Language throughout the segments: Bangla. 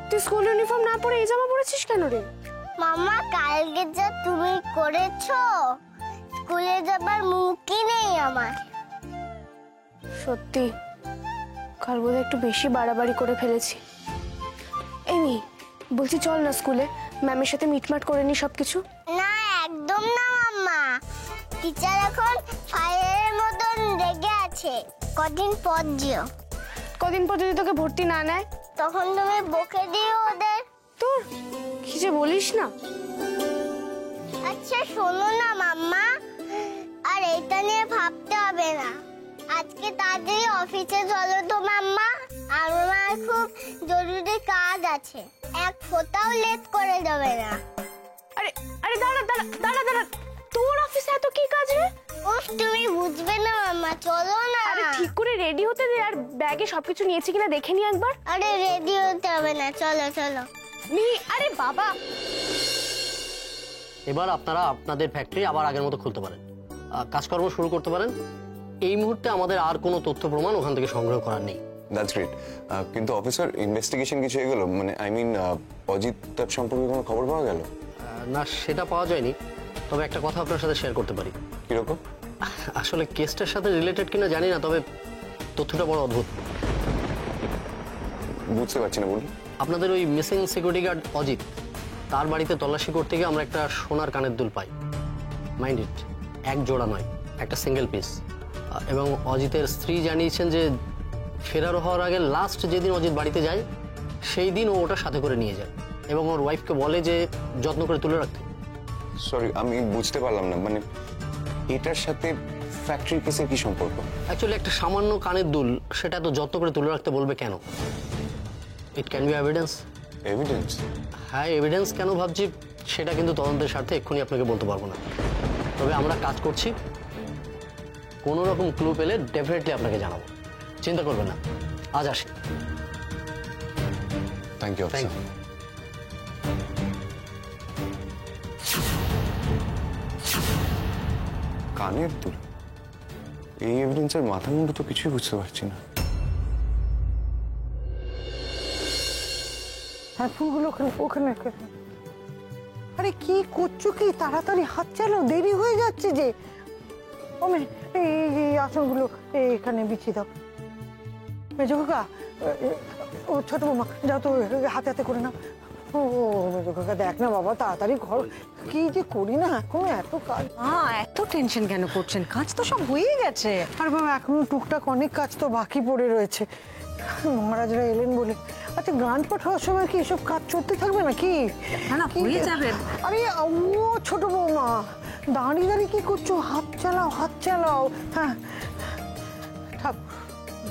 তুই স্কুল ইউনিফর্ম না পরে এই জামা পরেছিস কেন রে? মাম্মা কালকে যা তুমি করেছো, স্কুলে যাবার মুখই নেই আমার। সত্যি কাল বোধহয় একটু বেশি বাড়াবাড়ি করে ফেলেছি। এমনি বলছি চল না স্কুলে, ম্যামের সাথে মিটমাট করে নি সবকিছু। না একদম না মাম্মা, টিচার এখন ফায়ারের মতন রেগে আছে। কদিন পর যেও। কদিন পর যদি তোকে ভর্তি না নেয় তখন তুমি বকে দিও ওদের। তোর কি যে বলিস না। আচ্ছা শোনো না মাম্মা, আর এটা নিয়ে ভাবতে হবে না। আজকে তাড়াতাড়ি অফিসে চলো তো মাম্মা, আমার খুব জরুরি কাজ আছে। এক ফোঁটাও লেট করে যাবে না। আরে আরে দাঁড়া দাঁড়া দাঁড়া দাঁড়া, তোর অফিসে এত কি কাজ রে? উফ তুমি বুঝবে না মাম্মা, চলো না। আরে ঠিক করে রেডি হতে দে, আর ব্যাগে সবকিছু নিয়েছি কিনা দেখে নি একবার। আরে রেডি হতে হবে না, চলো চলো। আরে বাবা, এবার আপনারা আপনাদের ফ্যাক্টরি আবার আগের মতো খুলতে পারেন, কাজকর্ম শুরু করতে পারেন। এই মুহূর্তে আমাদের আর কোনো তথ্য প্রমাণ ওখান থেকে সংগ্রহ করার নেই। That's great. কিন্তু অফিসার, ইনভেস্টিগেশন কিছু এগোলো? মানে আই মিন অজিত তার সম্পর্কে কোনো খবর পাওয়া গেল? না, সেটা পাওয়া যায়নি। তবে একটা কথা আপনার সাথে শেয়ার করতে পারি। কিরকম? আসলে কেসটার সাথে রিলেটেড কিনা জানি না, তবে তথ্যটা বড় অদ্ভুত। বুঝতে পারছি না, বলুন। আপনাদের ওই মিসিং সিকিউরিটি গার্ড অজিত, তার বাড়িতে তল্লাশি করতে গিয়ে আমরা একটা সোনার কানের দুল পাই। মাইন্ড ইট, এক জোড়া নয়, একটা সিঙ্গেল পিস। এবং অজিতের স্ত্রী জানিয়েছেন যে ফেরার হওয়ার আগে লাস্ট যেদিন অজিত বাড়িতে যায় সেই দিন ও ওটা সাথে করে নিয়ে যায় এবং ওর ওয়াইফকে বলে যে যত্ন করে তুলে রাখতে। সরি, আমি বুঝতে পারলাম না, মানে এটার সাথে ফ্যাক্টরি কেসের কি সম্পর্ক? অ্যাকচুয়ালি একটা সামান্য কানের দুল, সেটা এত যত্ন করে তুলে রাখতে বলবে কেন? It can be evidence. Evidence? হ্যাঁ, এভিডেন্স কেন ভাবছি সেটা কিন্তু তদন্তের স্বার্থে এক্ষুনি আপনাকে বলতে পারবো না। তবে আমরা কাজ করছি, কোনো রকম ক্লু পেলে ডেফিনেটলি আপনাকে জানাবো, চিন্তা করবেন না। আজ আসি। Thank you. Thank you. কানের দুল? এই এভিডেন্সের মাথা মুন্ডু তো কিছুই বুঝতে পারছি না। হ্যাঁ, ফুলগুলো ওখানে ওখানে। আরে কি করছো কি? তাড়াতাড়ি হাত চালাও, দেরি হয়ে যাচ্ছে যে। ওমে এই আসনগুলো এখানে বিছিয়ে দাও। মেজো কাকা, ও ছোট বৌমা, যাও তো হাতে হাতে করে নাও। ও মেজো কাকা দেখ না বাবা, তাড়াতাড়ি ঘর কি যে করি না, এখনো এত কাজ। এত টেনশন কেন করছেন? কাজ তো সব হয়ে গেছে। আর বাবা এখনো টুকটাক অনেক কাজ তো বাকি পড়ে রয়েছে, মহারাজরা এলেন বলে। আচ্ছা, গ্রান্ট পাঠানোর সময় কি এসব কাজ চলতে থাকবে নাকি? না হয়ে যাবে। আরে ও ছোট বৌমা, দাঁড়িয়ে দাঁড়িয়ে কি করছো? হাত চালাও, হাত চালাও। হ্যাঁ,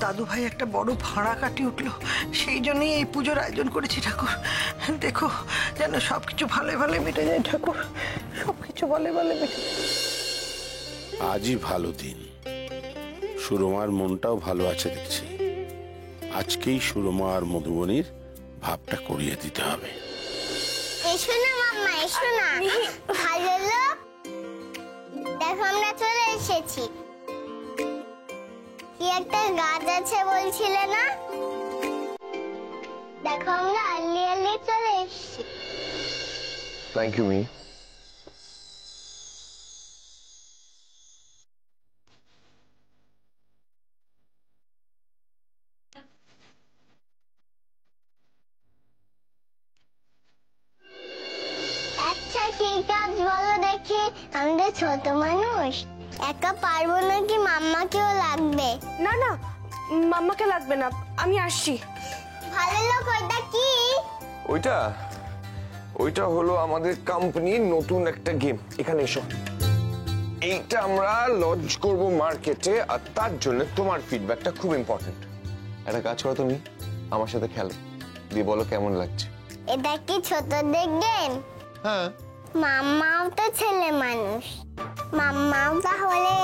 দাদু ভাই একটা বড় ভাড়া কাটিয়ে উঠলো, সেই জন্যই এই পুজোর আয়োজন করেছি ঠাকুর। দেখো যেন সবকিছু ভালো ভালো মিটে যায় ঠাকুর, সবকিছু ভালো ভালো মিটে। আজই ভালো দিন, সুরমার মনটাও ভালো আছে দেখছি। আজকেই সুরমা আর মধুবনীর ভাবটা করিয়ে দিতে হবে। এসো না মাম্মা, এসো না। ভালো লোক, দেখো আমরা চলে এসেছি। কি একটা গাছ আছে বলছিলে না? দেখো আমরা আর্লি আর্লি চলে এসেছি। থ্যাংক ইউ মি। আচ্ছা কি কাজ বলো দেখি? আমরা ছোট মানুষ, একা পারবো নাকি? মাম্মাকেও লাগবে। না না, মাম্মাকে লাগবে না, আমি আসছি। ভালো লোক, ওইটা কি? ওইটা হলো আমাদের কোম্পানির নতুন একটা গেম। এখানে এসো। এইটা আমরা লঞ্চ করব মার্কেটে, আর তার জন্য তোমার ফিডব্যাকটা খুব ইম্পর্টেন্ট। একটা কাজ করো, তুমি আমার সাথে খেলো, দিয়ে বলো কেমন লাগছে। এটা কি ছোটদের গেম? হ্যাঁ। মাম্মাও তো ছেলে মানুষ, মাম্মাও তাহলে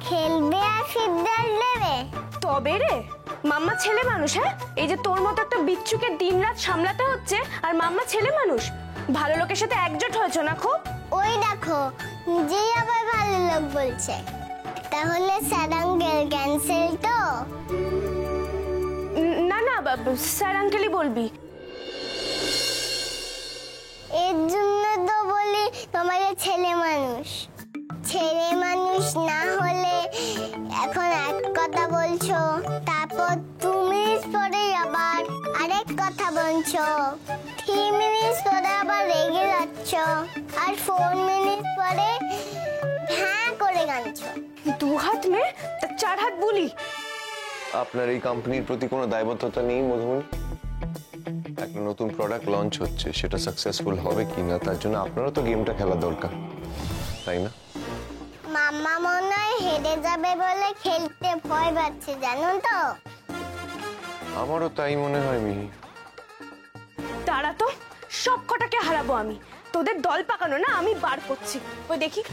খেলবে আর ফিডব্যাক দেবে। তবে রে, মাম্মা ছেলে মানুষ? হ্যাঁ, এই যে তোর মতো একটা বিচ্ছুকে দিনরাত সামলাতে হচ্ছে, আর মাম্মা ছেলে মানুষ। ভালো লোকের সাথে একজোট হয়েছো না খুব। ওই দেখো, নিজেই আবার ভালো লোক বলছে। তাহলে স্যার আঙ্কেল ক্যান্সেল তো? না না, স্যার আঙ্কেলই বলবি। এর জন্য তো বলি তোমাকে ছেলে মানুষ। ছেলে মানুষ না হলে এখন এক কথা বলছো, তারপর 2 মিনিট পরে আবার আরেক কথা বলছো, 3 মিনিট পরে আবার রেগে যাচ্ছ, আর 4 মিনিট পরে হ্যাঁ করে গানছো। 2 হাত মেয়ে তা 4 হাত বুলি। আপনার এই কোম্পানির প্রতি কোনো দায়বদ্ধতা নেই মধুবনী? একটা নতুন প্রোডাক্ট লঞ্চ হচ্ছে, সেটা সাকসেসফুল হবে কিনা তার জন্য আপনারও তো গেমটা খেলা দরকার, তাই না? মাম্মা মনে হয় হেরে যাবে বলে খেলতে ভয় পাচ্ছে, জানো তো? আমারও তাই মনে হয় মিহি। তারা তো সব কটাকে হারাবো আমি। তোদের দল পাকানো না আমি বার করছি, ওই দেখি।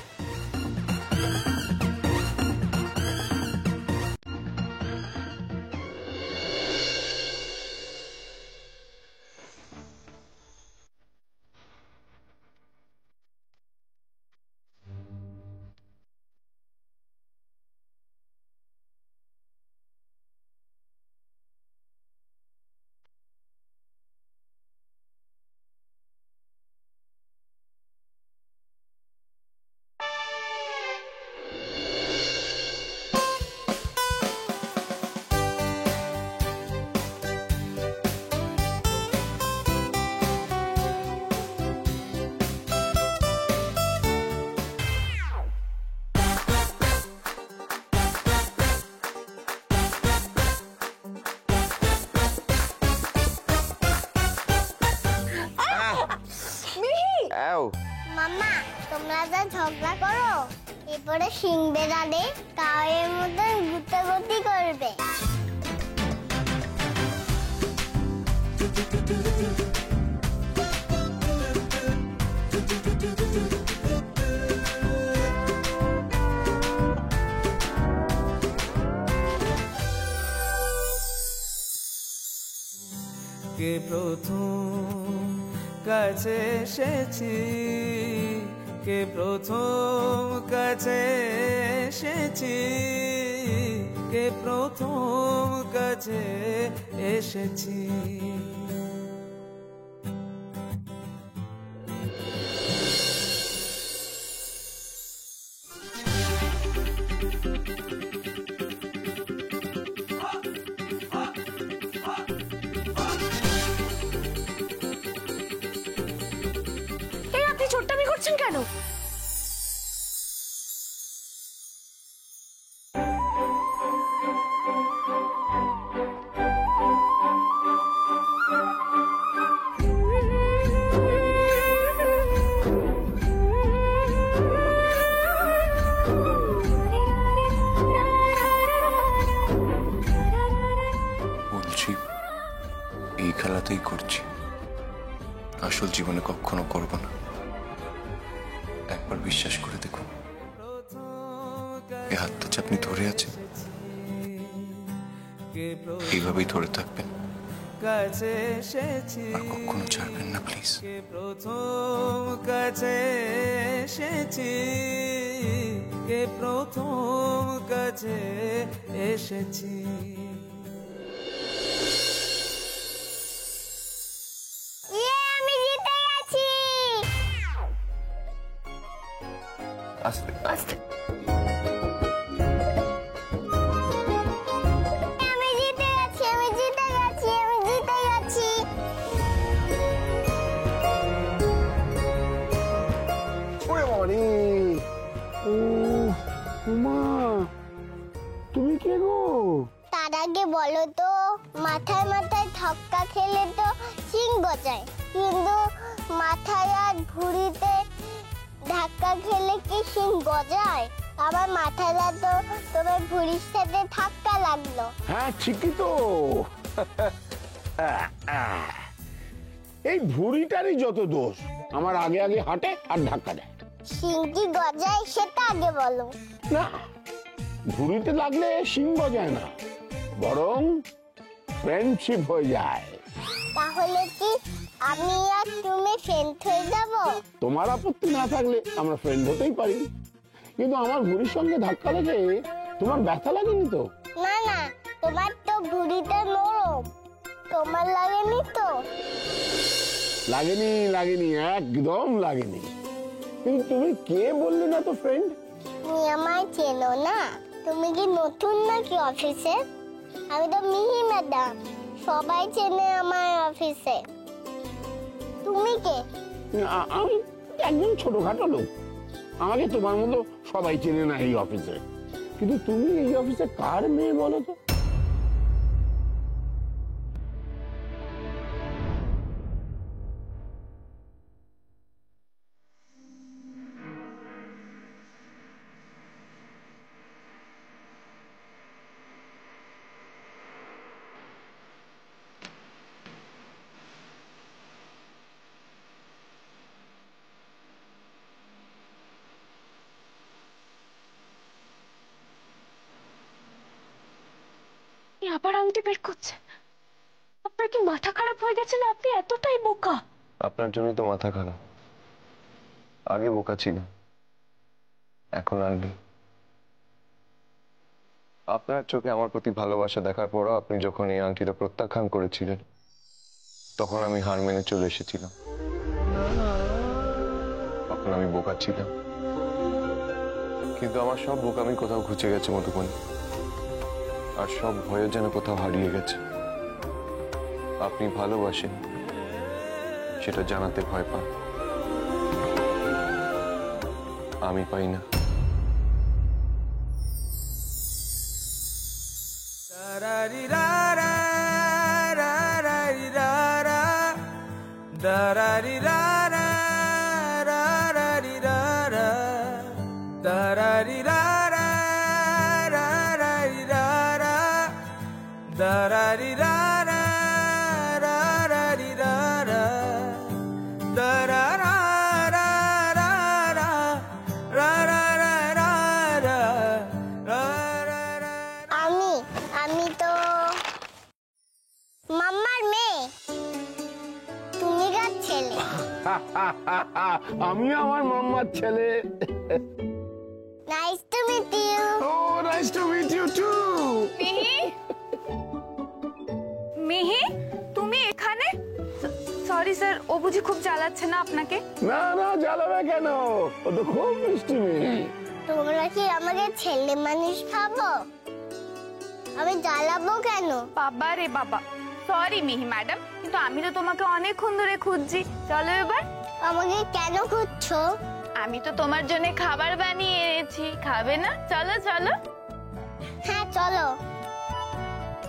মাম্মা, তোমরা যা ঝগড়া করো এরপরে সিং বেড়ালে কাউয়ের মতন গুটাগুটি করবে। কে প্রথম কাছে এসেছি, কে প্রথম কাছে এসেছি, কে প্রথম কাছে এসেছি। আপনি ছোট্টামি করছেন কেন? বলছি এই খেলাতেই করছি, আসল জীবনে কখনো করব না। একবার বিশ্বাস করে দেখুন, এই হাতটা যে আপনি ধরে আছেন এইভাবেই ধরে থাকবেন, কাছে এসেছি, আর কখনো ছাড়বেন না প্লিজ। কে প্রথম কাছে এসেছি, কে প্রথম কাছে এসেছি। আমি জিতে গেছি। আস্তে আস্তে। আমি জিতে গেছি, আমি জিতে গেছি, আমি জিতে গেছি। ওরে বাবারে, ও উমা, তুমি কে গো? তার আগে বলো তো, মাথায় মাথায় ধাক্কা খেলে তো শিং গজায়, কিন্তু মাথায় আর ভুঁড়িতে ধাক্কা খেলে কি শিং গজায়? আমার মাথাটা তো তোমার ভুঁড়ির সাথে ধাক্কা লাগলো। হ্যাঁ ঠিকই তো। এই ভুঁড়িটারই যত দোষ, আমার আগে আগে হাঁটে আর ধাক্কা দেয়। শিং কি গজায় সেটা আগে বলো। না, ভুঁড়িতে লাগলে শিং গজায় না, বরং ফ্রেন্ডশিপ হয়ে যায়। তাহলে কি আমি আর তুমি ফ্রেন্ড হয়ে যাব? তোমার আপত্তি না থাকলে আমরা ফ্রেন্ড হতেই পারি, কিন্তু আমার ভুঁড়ির সঙ্গে ধাক্কা লেগে তোমার ব্যথা লাগেনি তো? না না, তোমার তো ভুঁড়িটা নরম, তোমার লাগেনি তো? লাগেনি লাগেনি, একদম লাগেনি। কিন্তু তুমি কে বললে না তো ফ্রেন্ড? তুমি আমায় চেনো না? তুমি কি নতুন নাকি অফিসে? আমি তো মিহি ম্যাডাম, সবাই চেনে আমার অফিসে। তুমি কে? আমি একজন ছোটখাটো লোক, আমাকে তোমার মতো সবাই চেনে না এই অফিসে। কিন্তু তুমি এই অফিসে কার মেয়ে বলো তো? আবার আংটি বের করছে। আপনার কি মাথা খারাপ হয়ে গেছে না? আপনি এতটাই বোকা? আপনার জন্যই তো মাথা খারাপ। আগে বোকা ছিল, এখন আর নেই। আপনার চোখে আমার প্রতি ভালোবাসা দেখার পরও আপনি যখন এই আংটিটা প্রত্যাখ্যান করেছিলেন, তখন আমি হার মেনে চলে এসেছিলাম। তখন আমি বোকা ছিলাম, কিন্তু আমার সব বোকামি কোথাও ঘুচে গেছে মধুবনী, আর সব ভয় যেন কোথাও হারিয়ে গেছে। আপনি ভালোবাসেন সেটা জানাতে ভয় পান, আমি পাই না। আমি তো মাম্মার মেয়ে। তুমি কার ছেলে? আমি আমার মাম্মার ছেলে। Nice to meet you. ও nice to meet you too. Mihi, Mihi তুমি এখানে? সরি স্যার, ও বুঝি খুব জ্বালাচ্ছে না আপনাকে? না না, জ্বালাবে কেন? ও তো খুব মিষ্টি মেয়ে। তোমরা কি আমাকে ছেলে মানুষ ভাবো? আমি জ্বালাবো কেন? বাবা রে বাবা, সরি মিহি ম্যাডাম, কিন্তু আমি তো তোমাকে অনেকক্ষণ ধরে খুঁজছি। চলো এবার। আমাকে কেন খুঁজছো? আমি তো তোমার জন্য খাবার বানিয়ে এনেছি, খাবে না? চলো চলো। হ্যাঁ চলো,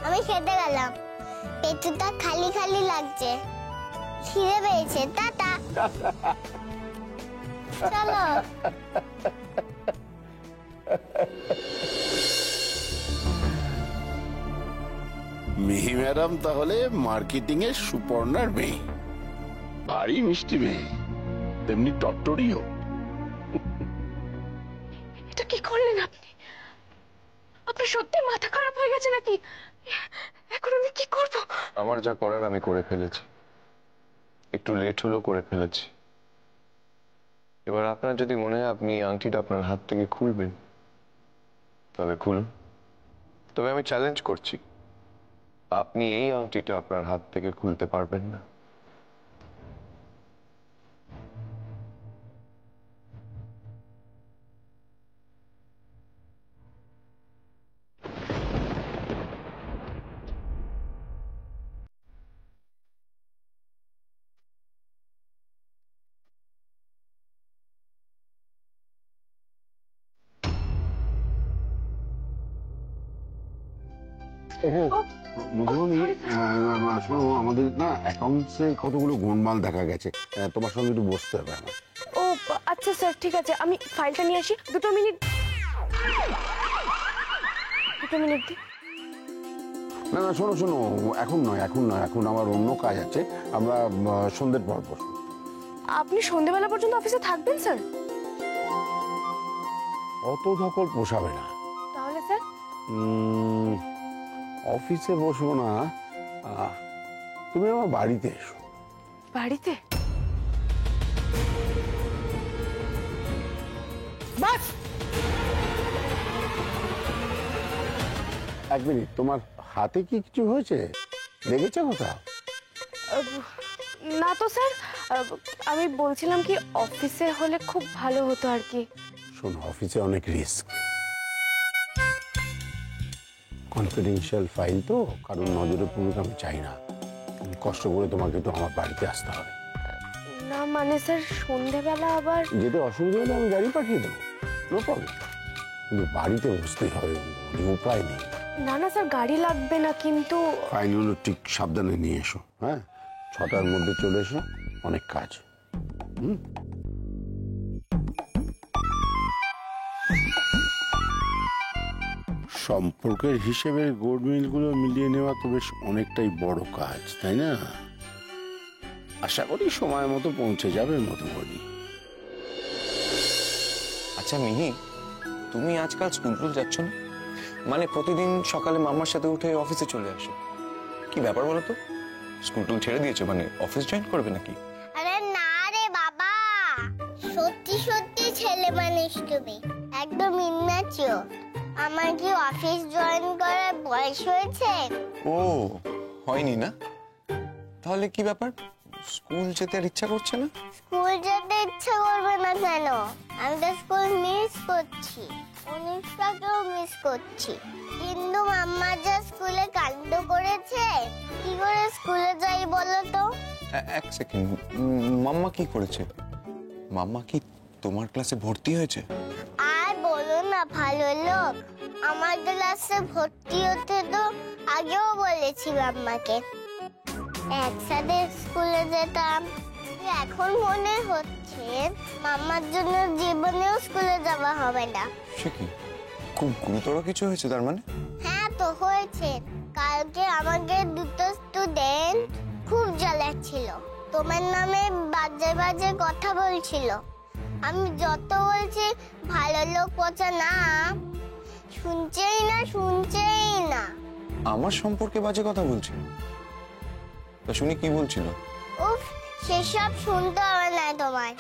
আমি খেতে গেলাম। পেটটা খালি খালি লাগছে, খিদে পেয়েছে। টাটা। চলো। মিহি ম্যাডাম তাহলে মার্কেটিং এর সুপর্ণার মেয়ে। ভারী মিষ্টি মেয়ে, তেমনি টট্টরিও। এটা কি করলেন আপনি? আপনার সত্যি মাথা খারাপ হয়ে গেছে নাকি? এখন আমি কি করব? আমার যা করার আমি করে ফেলেছি, একটু লেট হলেও করে ফেলেছি। এবার আপনার যদি মনে হয় আপনি আংটিটা আপনার হাত থেকে খুলবেন, তবে খুলুন। তবে আমি চ্যালেঞ্জ করছি, আপনি এই আংটিটা আপনার হাত থেকে খুলতে পারবেন না। আমাদের না অ্যাকাউন্টসে কতগুলো গোলমাল দেখা গেছে, তোমার সঙ্গে একটু বসতে হবে আমার। ও আচ্ছা স্যার, ঠিক আছে, আমি ফাইলটা নিয়ে আসি। দুটো মিনিট দিন। না না, শোনো শোনো, এখন নয়, এখন আমার অন্য কাজ আছে। আমরা সন্ধ্যের পর বসবো। আপনি সন্ধ্যেবেলা পর্যন্ত অফিসে থাকবেন স্যার? অত ধকল পোষাবে না। তাহলে স্যার? অফিসে বসবো না, তুমি আমার বাড়িতে এসো। বাড়িতে? বাস, এক মিনিট, তোমার হাতে কি কিছু হয়েছে? লেগেছে কোথাও? না তো স্যার, আমি বলছিলাম কি অফিসে হলে খুব ভালো হতো আর কি। শোন, অফিসে অনেক রিস্ক, কনফিডেন্সিয়াল ফাইল তো, কারণ নজরে পড়ুক আমি চাই না। কষ্ট করে তোমাকে তো আমার বাড়িতে আসতে হবে। না মানে স্যার, সন্ধেবেলা আবার যেতে অসুবিধা হলে আমি গাড়ি পাঠিয়ে দেবো, নো প্রবলেম, কিন্তু বাড়িতে বসতেই হবে, উপায় নেই। না না স্যার, গাড়ি লাগবে না, কিন্তু ফাইলগুলো ঠিক সাবধানে নিয়ে এসো। হ্যাঁ, 6টার মধ্যে চলে এসো, অনেক কাজ। সম্পর্কের হিসেবে গোল্ডমিলগুলো মিলিয়ে নেওয়া তো বেশ অনেকটাই বড় কাজ, তাই না? আশা করি সময় মতো পৌঁছে যাবে মধুবনী। আচ্ছা মিহি, তুমি আজকাল স্কুল যাচ্ছ না? মানে প্রতিদিন সকালে মাম্মার সাথে উঠে অফিসে চলে আসো, কি ব্যাপার বলো তো? স্কুল ছেড়ে দিয়েছো, মানে অফিস জয়েন করবে নাকি? আরে না রে বাবা, সত্যি সত্যি ছেলে মানুষ তুমি, একদম ইম্যাচিওর। আমার কি অফিস জয়েন করার বয়স হয়েছে? ও হয়নি না? তাহলে কি ব্যাপার, স্কুল যেতে আর ইচ্ছা করছে না? স্কুল যেতে ইচ্ছা করবে না কেন? আমি তো স্কুল মিস করছি, অনুষ্কাকেও মিস করছি, কিন্তু মাম্মা যা স্কুলে কাণ্ড করেছে, কি করে স্কুলে যাই বলো তো? এক সেকেন্ড, মাম্মা কি করেছে? মাম্মা কি তোমার ক্লাসে ভর্তি হয়েছে? আর বলো না ভালো লোক, আমার ক্লাসে ভর্তি হতে তো আগেও বলেছি মাম্মাকে, একসাথে স্কুলে যেতাম। এখন মনে হচ্ছে মাম্মার জন্য জীবনেও স্কুলে যাওয়া হবে না। সে কি, খুব গুরুতর কিছু হয়েছে তার মানে? হ্যাঁ তো হয়েছে, কালকে আমাকে দুটো স্টুডেন্ট খুব জ্বালাচ্ছিল, তোমার নামে বাজে বাজে কথা বলছিল। আমি যত বলছি ভালো লোক পচা না, শুনছেই না। আমার সম্পর্কে বাজে কথা বলছে? তা শুনি কি বলছিল? উফ, সেসব শুনতে হবে না তোমার,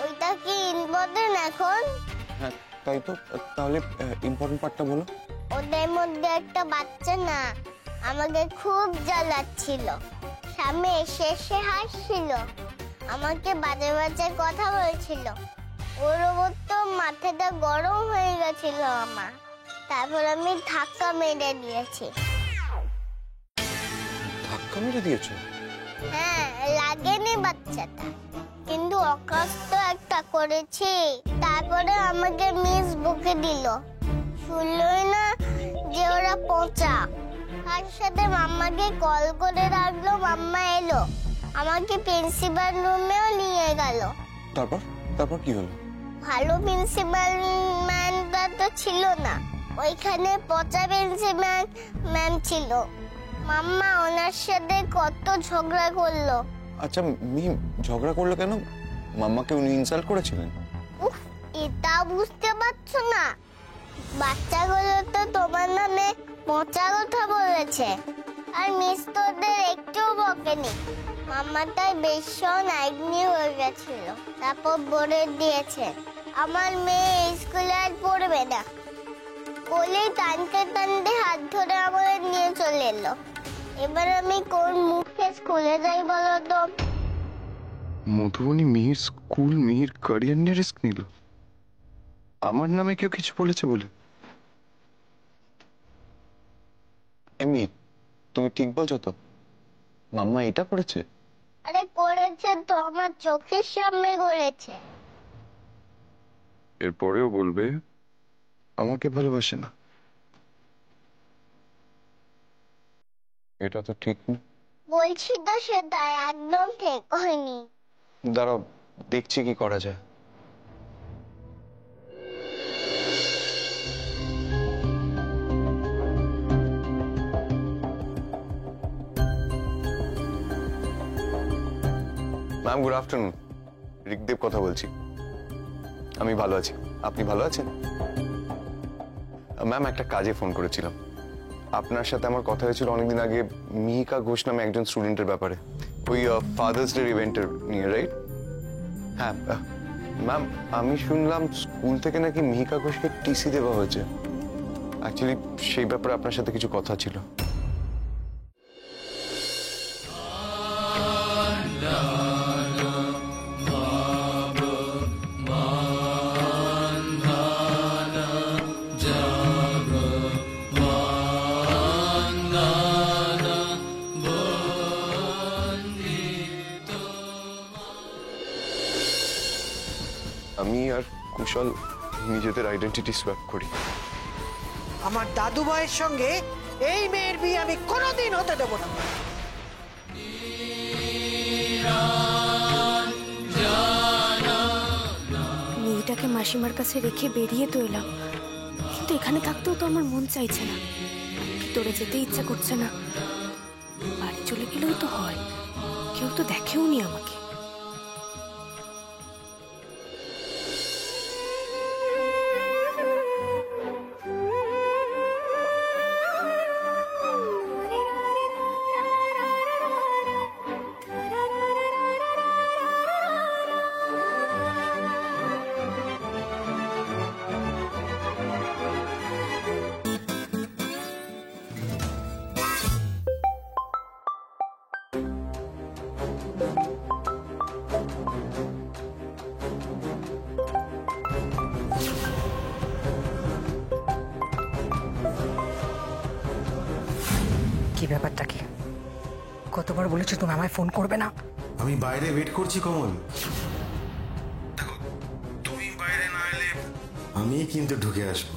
ওইটা কি ইম্পর্টেন্ট এখন? হ্যাঁ তাই তো, তাহলে ইম্পর্টেন্ট পার্টটা বলো। ওদের মধ্যে একটা বাচ্চা না আমাকে খুব জ্বালাচ্ছিল, সামনে এসে এসে হাসছিল, আমাকে বাজে বাজে কথা বলছিল। ওর ওপর তো মাথাটা গরম হয়ে গেছিল আমার, তারপর আমি ধাক্কা মেরে দিয়েছি। ধাক্কা মেরে দিয়েছো? হ্যাঁ, লাগেনি বাচ্চাটা, কিন্তু অকাজ তো একটা করেছি। তারপরে আমাকে মিস বকে দিল, শুনলই না যে ওরা পচা। তার সাথে মাম্মাকে কল করে রাখলো, মাম্মা এলো, আমাকে প্রিন্সিপাল রুমেও নিয়ে গেল। তারপর কি হলো? ভালো প্রিন্সিপাল ম্যামটা তো ছিল না, ওইখানে পচা প্রিন্সিপাল ম্যাম ছিল। মাম্মা ওনার সাথে কত ঝগড়া করলো। আচ্ছা মিহি, ঝগড়া করলো কেন? মাম্মাকে উনি ইনসাল্ট করেছিলেন? উফ, এটা বুঝতে পারছো না? বাচ্চাগুলো তো তোমার নামে পচা কথা বলেছে, আর মিস তোদের একটু বকেনি। মাম্মা তাই ভীষণ আগ্নি হয়ে গেছিল, তারপর বলে দিয়েছে আমার মেয়ে স্কুলে আর পড়বে না। বলেই টানতে টানতে হাত ধরে আমাদের নিয়ে চলে এলো। এবার আমি কোন মুখে স্কুলে যাই বলো তো? মধুবনী মিহির স্কুল, মিহির ক্যারিয়ার নিয়ে রিস্ক নিল, আমার নামে কেউ কিছু বলেছে বলে? এমনি তুমি ঠিক বলছো তো? মাম্মা এটা করেছে? আরে করেছে তো, আমার চোখের সামনে করেছে। এরপরেও বলবে আমাকে ভালোবাসে না, এটা তো ঠিক না। বলছি তো সেটা একদম ঠিক হয়নি। দাঁড়াও, দেখছি কি করা যায়। ম্যাম গুড আফটারনুন, ঋগদেব কথা বলছি। আমি ভালো আছি, আপনি ভালো আছেন? ম্যাম একটা কাজে ফোন করেছিলাম, আপনার সাথে আমার কথা হয়েছিল অনেকদিন আগে মিহিকা ঘোষ নামে একজন স্টুডেন্টের ব্যাপারে, ওই ফাদার্স ডে ইভেন্টের নিয়ে, রাইট? হ্যাঁ ম্যাম, আমি শুনলাম স্কুল থেকে নাকি মিহিকা ঘোষকে টিসি দেওয়া হয়েছে। অ্যাকচুয়ালি সেই ব্যাপারে আপনার সাথে কিছু কথা ছিল। আমি আর কুশল নিজেদের আইডেন্টিটি সোয়াপ করি। আমার দাদু ভাইয়ের সঙ্গে এই মেয়ের বিয়ে আমি কোনোদিন হতে দেবো না। মেয়েটাকে মাসিমার কাছে রেখে বেরিয়ে তো এলাম, কিন্তু এখানে থাকতেও তো আমার মন চাইছে না, ভিতরে যেতে ইচ্ছা করছে না। বাড়ি চলে গেলেও তো হয়, কেউ তো দেখেও নি আমাকে। কি ব্যাপারটা কি? কতবার বলেছো তুমি আমায় ফোন করবে না? আমি বাইরে ওয়েট করছি কমল। তুমি বাইরে না এলে আমি কিন্তু ঢুকে আসবো।